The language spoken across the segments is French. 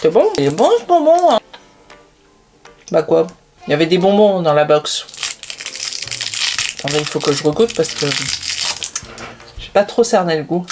C'est bon. Il est bon ce bonbon. Hein. Bah quoi? Il y avait des bonbons dans la box. Attendez, il faut que je regoute parce que j'ai pas trop cerné le goût.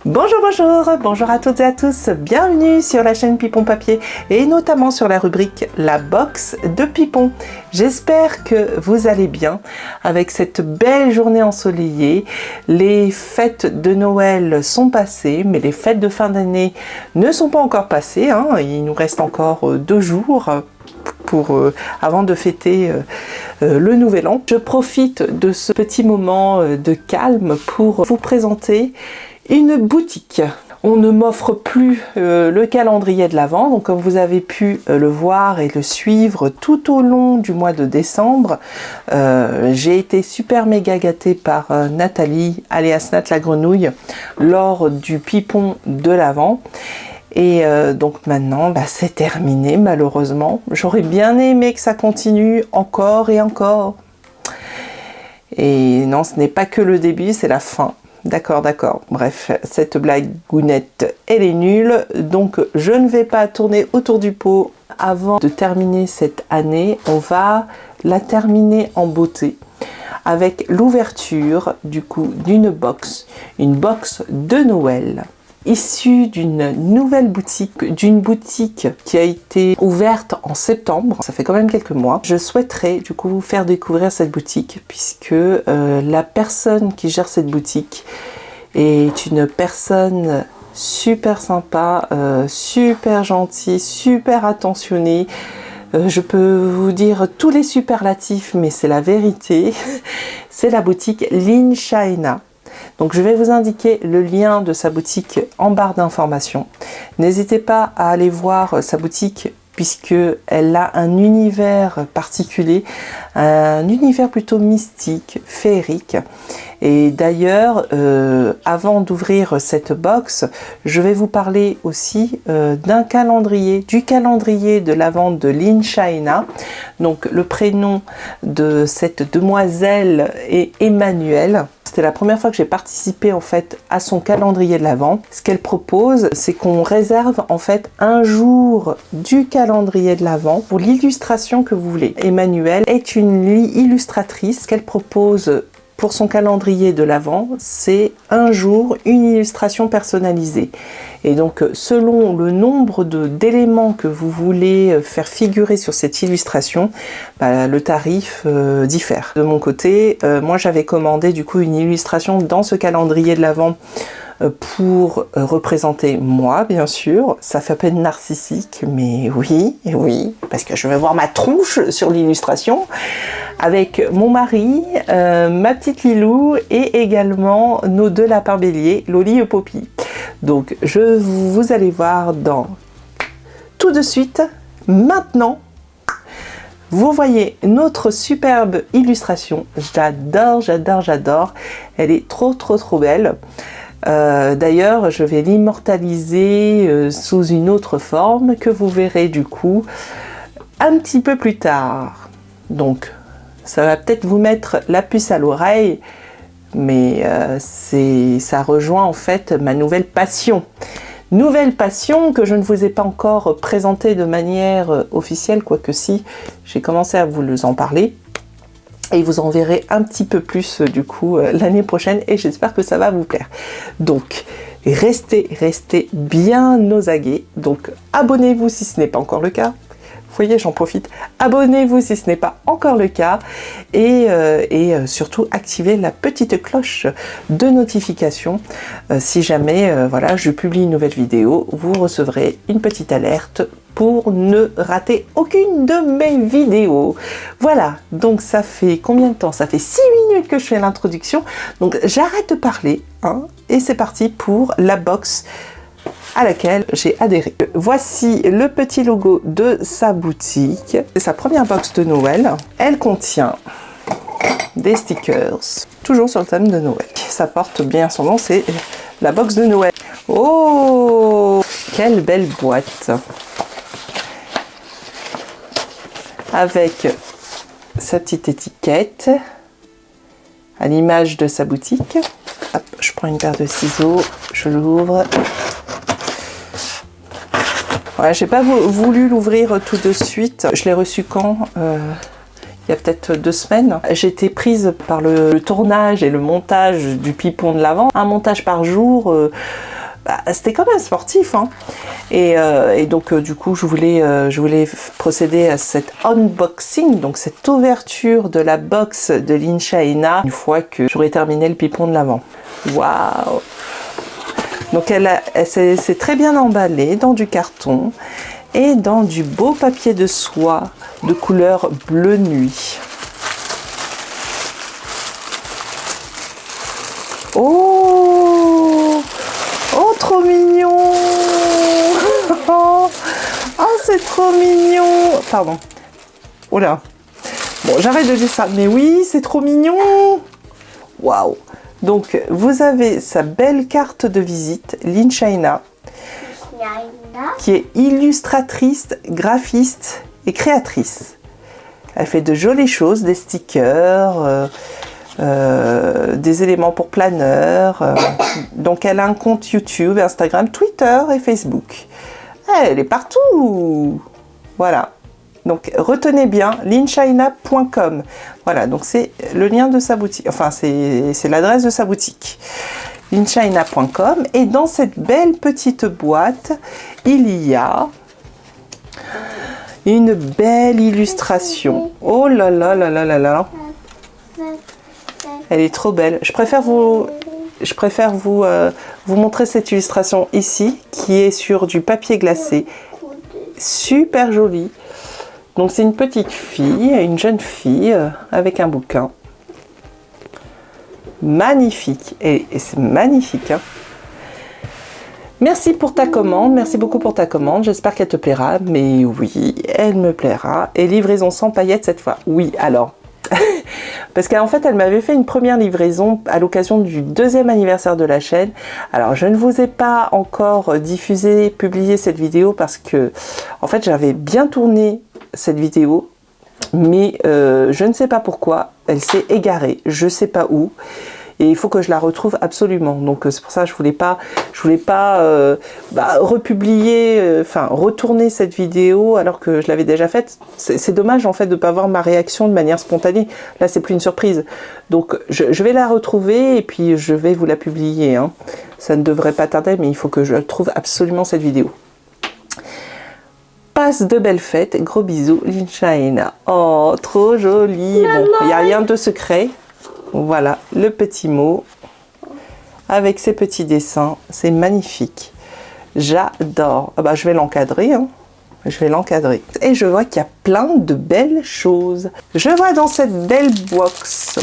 Bonjour, bonjour, bonjour à toutes et à tous, bienvenue sur la chaîne Pipon Papier et notamment sur la rubrique La Box de Pipon. J'espère que vous allez bien avec cette belle journée ensoleillée. Les fêtes de Noël sont passées, mais les fêtes de fin d'année ne sont pas encore passées, hein. Il nous reste encore 2 jours avant de fêter le nouvel an. Je profite de ce petit moment de calme pour vous présenter une boutique. On ne m'offre plus le calendrier de l'Avent, donc comme vous avez pu le voir et le suivre tout au long du mois de décembre, j'ai été super méga gâtée par Nathalie, alias Nat la grenouille, lors du Pipon de l'Avent. Et donc maintenant, c'est terminé malheureusement. J'aurais bien aimé que ça continue encore et encore. Et non, ce n'est pas que le début, c'est la fin. D'accord, d'accord. Bref, cette blagounette, elle est nulle. Donc, je ne vais pas tourner autour du pot. Avant de terminer cette année, on va la terminer en beauté avec l'ouverture, du coup, d'une box. Une box de Noël. Issue d'une nouvelle boutique, d'une boutique qui a été ouverte en septembre, ça fait quand même quelques mois. Je souhaiterais du coup vous faire découvrir cette boutique puisque la personne qui gère cette boutique est une personne super sympa, super gentille, super attentionnée. Je peux vous dire tous les superlatifs, mais c'est la vérité. C'est la boutique Lin China. Donc je vais vous indiquer le lien de sa boutique en barre d'informations. N'hésitez pas à aller voir sa boutique puisqu'elle a un univers particulier, un univers plutôt mystique, féerique. Et d'ailleurs, avant d'ouvrir cette box, je vais vous parler aussi d'un calendrier, du calendrier de l'Avent de Lin China. Donc le prénom de cette demoiselle est Emmanuelle. C'était la première fois que j'ai participé en fait à son calendrier de l'Avent. Ce qu'elle propose, c'est qu'on réserve en fait un jour du calendrier de l'Avent pour l'illustration que vous voulez. Emmanuelle est une illustratrice. Qu'elle propose pour son calendrier de l'Avent, c'est un jour, une illustration personnalisée. Et donc, selon le nombre d'éléments que vous voulez faire figurer sur cette illustration, le tarif diffère. De mon côté, moi j'avais commandé du coup une illustration dans ce calendrier de l'Avent pour représenter moi, bien sûr. Ça fait à peine narcissique, mais oui, parce que je vais voir ma tronche sur l'illustration avec mon mari, ma petite Lilou et également nos 2 lapins béliers, Loli et Poppy. Donc, vous allez voir dans tout de suite, maintenant. Vous voyez notre superbe illustration. J'adore, j'adore, j'adore. Elle est trop, trop, trop belle. D'ailleurs, je vais l'immortaliser sous une autre forme que vous verrez du coup un petit peu plus tard. Donc, ça va peut-être vous mettre la puce à l'oreille, mais ça rejoint en fait ma nouvelle passion. Nouvelle passion que je ne vous ai pas encore présentée de manière officielle, quoique si, j'ai commencé à vous en parler. Et vous en verrez un petit peu plus du coup l'année prochaine et j'espère que ça va vous plaire. Donc restez bien aux aguets. Donc abonnez-vous si ce n'est pas encore le cas. Vous voyez, j'en profite. Abonnez-vous si ce n'est pas encore le cas et surtout activez la petite cloche de notification. Si jamais voilà, je publie une nouvelle vidéo, vous recevrez une petite alerte pour ne rater aucune de mes vidéos. Voilà, donc ça fait combien de temps? Ça fait 6 minutes que je fais l'introduction, donc j'arrête de parler, hein, et c'est parti pour la box à laquelle j'ai adhéré. Voici le petit logo de sa boutique. C'est sa première box de Noël. Elle contient des stickers, toujours sur le thème de Noël. Ça porte bien son nom, c'est la box de Noël. Oh, quelle belle boîte! avec sa petite étiquette à l'image de sa boutique. Hop, je prends une paire de ciseaux, je l'ouvre. Voilà, j'ai pas voulu l'ouvrir tout de suite. Je l'ai reçu quand il y a peut-être 2 semaines. J'ai été prise par le tournage et le montage du pipon de l'Avent. Un montage par jour, c'était quand même sportif, hein. Et donc du coup je voulais procéder à cet unboxing, donc cette ouverture de la box de l'Inch'Aina une fois que j'aurai terminé le pipon de l'Avent. Waouh! Donc elle s'est très bien emballée dans du carton et dans du beau papier de soie de couleur bleu nuit. Oh! Oh, trop mignon! Oh, c'est trop mignon! Pardon. Oh là. Bon, j'arrête de dire ça. Mais oui, c'est trop mignon! Waouh! Donc, vous avez sa belle carte de visite, l'Inch'Aina, qui est illustratrice, graphiste et créatrice. Elle fait de jolies choses, des stickers, des éléments pour planeurs. Donc, elle a un compte YouTube, Instagram, Twitter et Facebook. Elle est partout! Voilà. Donc, retenez bien, linch'Aina.com. Voilà, donc c'est le lien de sa boutique. Enfin, c'est l'adresse de sa boutique. linch'Aina.com. Et dans cette belle petite boîte, il y a une belle illustration. Oh là là là là là là. Elle est trop belle. Je préfère vous montrer cette illustration ici, qui est sur du papier glacé. Super jolie. Donc c'est une petite fille, une jeune fille avec un bouquin. Magnifique. Et c'est magnifique, hein. Merci pour ta commande, merci beaucoup pour ta commande. J'espère qu'elle te plaira. Mais oui, elle me plaira. Et livraison sans paillettes cette fois. Oui, alors. Parce qu'en fait, elle m'avait fait une première livraison à l'occasion du 2e anniversaire de la chaîne. Alors, je ne vous ai pas encore publié cette vidéo parce que, en fait, j'avais bien tourné cette vidéo, mais je ne sais pas pourquoi, elle s'est égarée, je ne sais pas où, et il faut que je la retrouve absolument. Donc c'est pour ça que je voulais pas republier, retourner cette vidéo alors que je l'avais déjà faite. C'est dommage en fait de ne pas voir ma réaction de manière spontanée. Là c'est plus une surprise. Donc je vais la retrouver et puis je vais vous la publier, hein. Ça ne devrait pas tarder, mais il faut que je trouve absolument cette vidéo. Passe de belles fêtes, gros bisous, l'Inch'Aina. Oh, trop joli. Bon, il n'y a rien de secret. Voilà, le petit mot avec ses petits dessins. C'est magnifique. J'adore. Ah bah, je vais l'encadrer, hein. Je vais l'encadrer. Et je vois qu'il y a plein de belles choses. Je vois dans cette belle box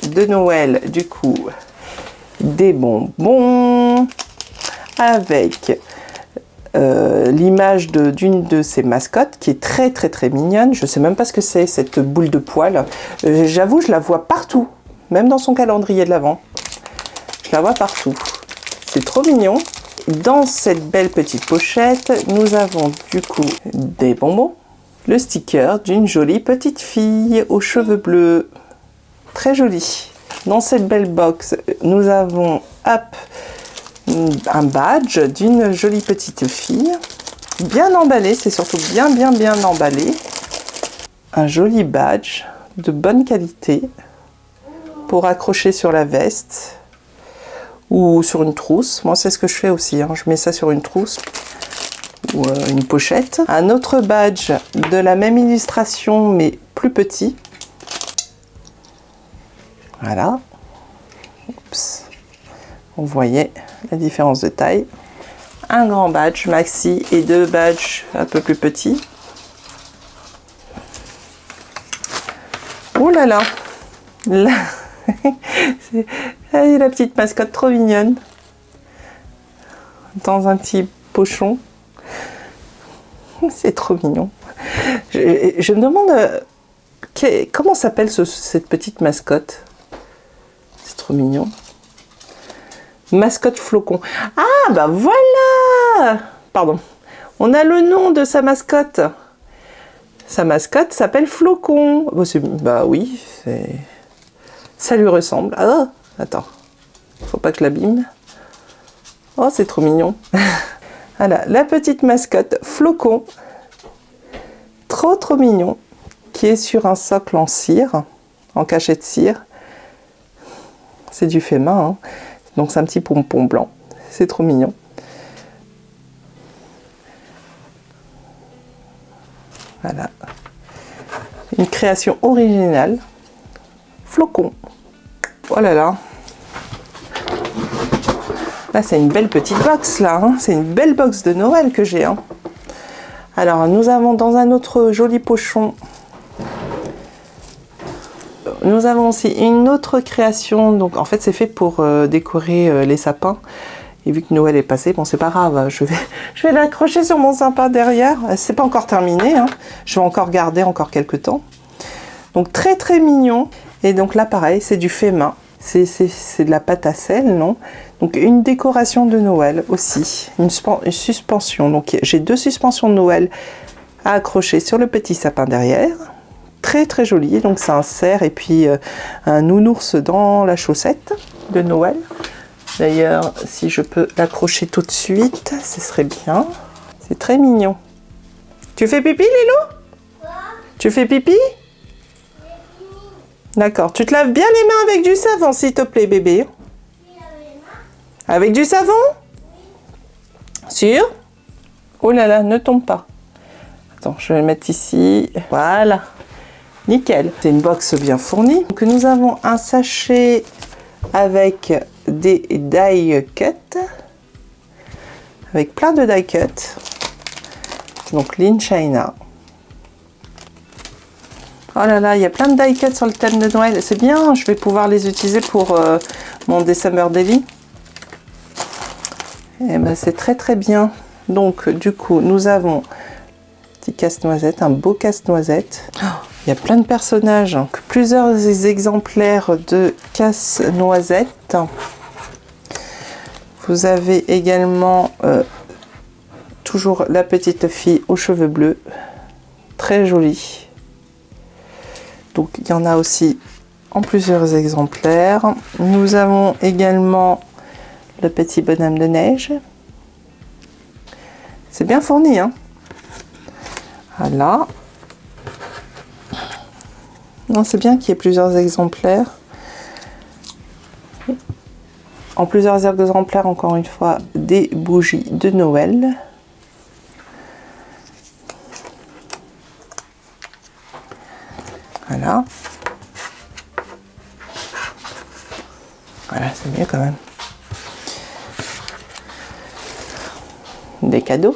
de Noël, du coup, des bonbons avec l'image d'une de ses mascottes qui est très très très mignonne. Je sais même pas ce que c'est, cette boule de poil. J'avoue, je la vois partout, même dans son calendrier de l'Avent. Je la vois partout. C'est trop mignon. Dans cette belle petite pochette, nous avons du coup des bonbons, le sticker d'une jolie petite fille aux cheveux bleus. Très jolie. Dans cette belle box, nous avons un badge d'une jolie petite fille, bien emballé, c'est surtout bien emballé. Un joli badge de bonne qualité pour accrocher sur la veste ou sur une trousse. Moi c'est ce que je fais aussi, hein. Je mets ça sur une trousse ou une pochette. Un autre badge de la même illustration mais plus petit. Voilà. Oups. On voyait la différence de taille. Un grand badge maxi et 2 badges un peu plus petits. Oh là là, la petite mascotte trop mignonne dans un petit pochon. C'est trop mignon. Je me demande comment s'appelle cette petite mascotte. C'est trop mignon. Mascotte flocon. Ah bah voilà. Pardon. On a le nom de sa mascotte. Sa mascotte s'appelle Flocon. Bah oui, ça lui ressemble. Ah, attends, faut pas que je l'abîme. Oh, c'est trop mignon. Voilà, la petite mascotte Flocon. Trop mignon. Qui est sur un socle en cire, en cachet de cire. C'est du fait main, hein. Donc c'est un petit pompon blanc. C'est trop mignon. Voilà. Une création originale. Flocon. Oh là là. Là, c'est une belle petite box, là. Hein. C'est une belle box de Noël que j'ai. Hein. Alors, nous avons dans un autre joli pochon, nous avons aussi une autre création. Donc, en fait, c'est fait pour décorer les sapins. Et vu que Noël est passé, bon, c'est pas grave. Je vais l'accrocher sur mon sapin derrière. C'est pas encore terminé. Hein. Je vais encore garder encore quelques temps. Donc, très mignon. Et donc là, pareil, c'est du fait main. C'est de la pâte à sel, non? Donc une décoration de Noël aussi, une suspension. Donc j'ai 2 suspensions de Noël à accrocher sur le petit sapin derrière. Très joli. Donc ça insère et puis un nounours dans la chaussette de Noël. D'ailleurs, si je peux l'accrocher tout de suite, ce serait bien. C'est très mignon. Tu fais pipi, Lilou? Quoi? Tu fais pipi? D'accord. Tu te laves bien les mains avec du savon, s'il te plaît, bébé. Avec du savon? Oui. Sûr? Oh là là, ne tombe pas. Attends, je vais le mettre ici. Voilà. Nickel. C'est une box bien fournie. Donc, nous avons un sachet avec des die cut. Avec plein de die cut. Donc, Lean China. Oh là là, il y a plein de die cut sur le thème de Noël. C'est bien, je vais pouvoir les utiliser pour mon December Daily. Et ben c'est très bien. Donc du coup, nous avons un petit casse-noisette, un beau casse-noisette. Oh, il y a plein de personnages, hein, plusieurs exemplaires de casse-noisette. Vous avez également toujours la petite fille aux cheveux bleus. Très jolie. Donc il y en a aussi en plusieurs exemplaires. Nous avons également le petit bonhomme de neige. C'est bien fourni, hein. Voilà. Non, c'est bien qu'il y ait plusieurs exemplaires. En plusieurs exemplaires, encore une fois, des bougies de Noël. Voilà. Voilà, c'est mieux quand même. Des cadeaux.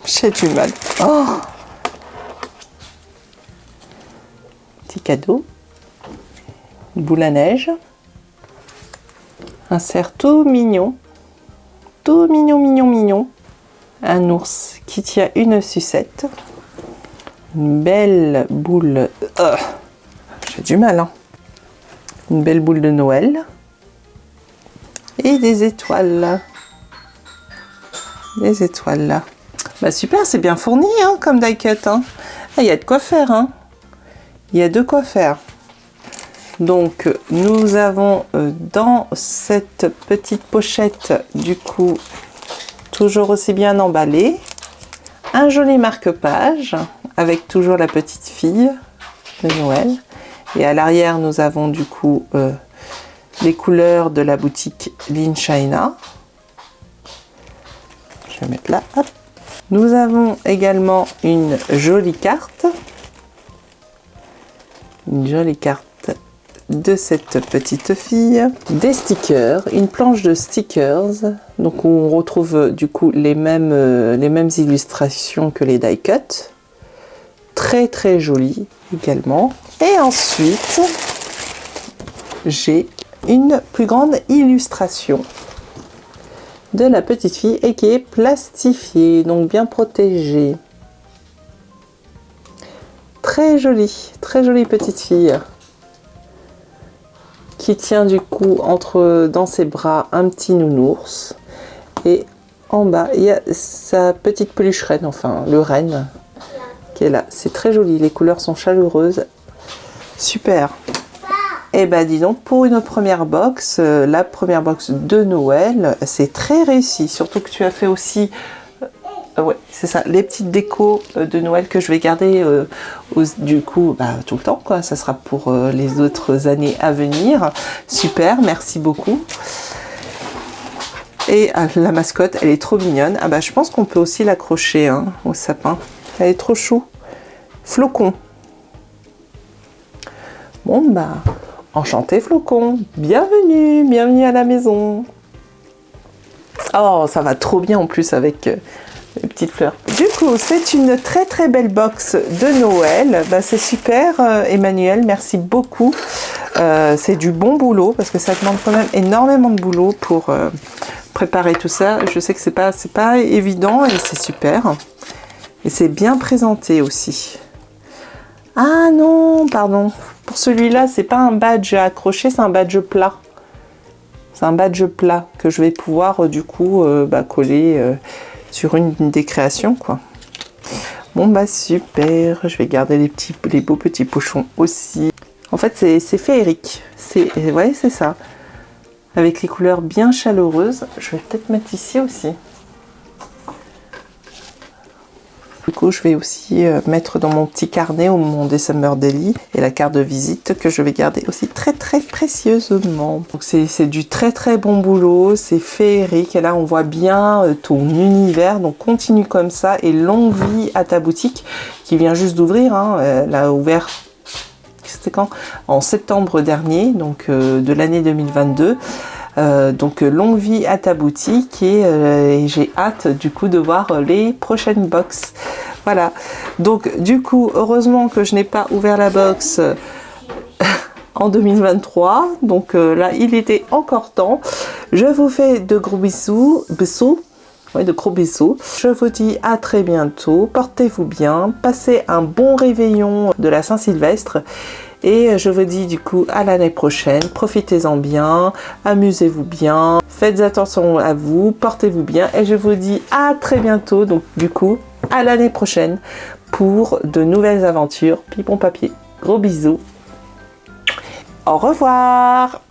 J'ai du mal. Oh, petit cadeau. Une boule à neige. Un cerf tout mignon. Tout mignon. Un ours qui tient une sucette. Une belle boule. J'ai du mal, hein. Une belle boule de Noël. Et des étoiles. Des étoiles là. Bah super, c'est bien fourni, hein, comme die cut. Hein. Il y a de quoi faire. Hein. Il y a de quoi faire. Donc, nous avons dans cette petite pochette, du coup, toujours aussi bien emballé, un joli marque-page avec toujours la petite fille de Noël. Et à l'arrière, nous avons du coup les couleurs de la boutique Lean China. Je vais mettre là. Hop. Nous avons également une jolie carte. Une jolie carte de cette petite fille. Des stickers, une planche de stickers. Donc où on retrouve du coup les mêmes illustrations que les die cut. Très jolie également. Et ensuite, j'ai une plus grande illustration de la petite fille et qui est plastifiée, donc bien protégée. Très jolie petite fille qui tient du coup dans ses bras un petit nounours Et en bas, il y a sa petite peluche reine, enfin le renne qui est là. C'est très joli, les couleurs sont chaleureuses. Super. Et bah dis donc, pour une première box, la première box de Noël, c'est très réussi. Surtout que tu as fait aussi, ouais, c'est ça, les petites décos de Noël que je vais garder du coup tout le temps, quoi. Ça sera pour les autres années à venir. Super, merci beaucoup. Et la mascotte, elle est trop mignonne. Ah bah je pense qu'on peut aussi l'accrocher hein, au sapin. Elle est trop chou. Flocon. Bon bah, enchanté Flocon. Bienvenue, bienvenue à la maison. Oh, ça va trop bien en plus avec les petites fleurs. Du coup, c'est une très très belle box de Noël. Bah, c'est super Emmanuel, merci beaucoup. C'est du bon boulot parce que ça demande quand même énormément de boulot pour préparer tout ça. Je sais que c'est pas évident et c'est super. Et c'est bien présenté aussi. Ah non, pardon. Pour celui-là, c'est pas un badge à accrocher, c'est un badge plat. C'est un badge plat que je vais pouvoir du coup coller sur une des créations, quoi. Bon bah super, je vais garder les beaux petits pochons aussi. En fait, c'est féerique. Ouais, c'est ça. Avec les couleurs bien chaleureuses. Je vais peut-être mettre ici aussi. Du coup, je vais aussi mettre dans mon petit carnet au mon December Daily et la carte de visite que je vais garder aussi très très précieusement. Donc c'est du très très bon boulot, c'est féerique et là on voit bien ton univers. Donc continue comme ça et longue vie à ta boutique qui vient juste d'ouvrir. Hein. Elle a ouvert, c'était quand? En septembre dernier, donc de l'année 2022. Donc longue vie à ta boutique et j'ai hâte du coup de voir les prochaines box. Voilà, donc du coup heureusement que je n'ai pas ouvert la box en 2023, donc là il était encore temps. Je vous fais de gros bisous, oui, de gros bisous. Je vous dis à très bientôt, portez-vous bien, passez un bon réveillon de la Saint-Sylvestre. Et je vous dis du coup à l'année prochaine, profitez-en bien, amusez-vous bien, faites attention à vous, portez-vous bien et je vous dis à très bientôt, donc du coup à l'année prochaine pour de nouvelles aventures. Pipon papier, gros bisous, au revoir.